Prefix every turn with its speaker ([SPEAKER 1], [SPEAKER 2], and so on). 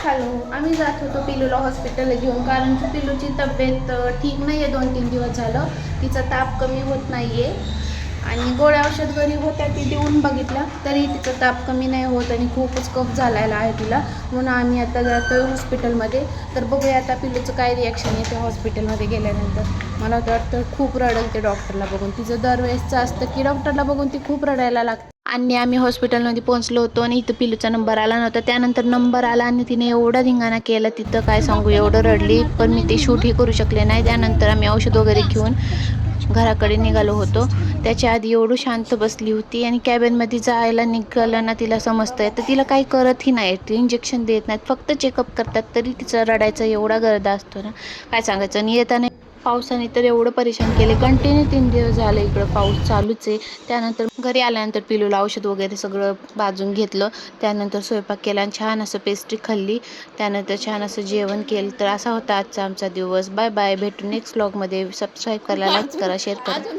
[SPEAKER 1] Hello, आम्ही जात होतो पिलूला हॉस्पिटलला घेऊन, कारण की पिलूची तब्येत ठीक नाही आहे. 2-3 दिवस झालं तिचा ताप कमी होत नाही आहे आणि गोळ्या औषध घरी होत्या ती देऊन बघितल्या तरी तिचा ताप कमी नाही होत आणि खूपच कफ झालेला आहे तिला. म्हणून आम्ही आता जातो आहे हॉस्पिटलमध्ये. तर बघूया आता पिलूचं काय रिॲक्शन येते हॉस्पिटलमध्ये गेल्यानंतर. मला तर वाटतं खूप रडेल ते डॉक्टरला बघून. तिचं दरवेळेसचं असतं की डॉक्टरला बघून ती खूप रडायला लागते. आणि आम्ही हॉस्पिटलमध्ये पोहोचलो होतो आणि इथं पिलूचा नंबर आला नव्हता. त्यानंतर नंबर आला आणि तिने एवढा धिंगाणा केला तिथं काय सांगू, एवढं रडली. पण मी ते शूटही करू शकले नाही. त्यानंतर आम्ही औषध वगैरे घेऊन घराकडे निघालो होतो. त्याच्या आधी एवढं शांत बसली होती आणि कॅबिनमध्ये जायला निघालं ना तिला समजतंय तर तिला काही करतही नाही. ते इंजेक्शन देत नाहीत, फक्त चेकअप करतात तरी तिचं रडायचा एवढा गर्दा असतो ना काय सांगायचं. आणि येताना पावसाने तर एवढं परेशान केले. कंटिन्यू 3 दिवस झाले इकडं पाऊस चालूच आहे. त्यानंतर घरी आल्यानंतर पिलूला औषध वगैरे सगळं भाजून घेतलं. त्यानंतर स्वयंपाक केला आणि छान असं पेस्ट्री खाल्ली. त्यानंतर छान असं जेवण केलं. तर असा होता आजचा आमचा दिवस. Bye bye. भेटू नेक्स्ट व्लॉगमध्ये. सबस्क्राईब करा, लाईक करा, शेअर करा.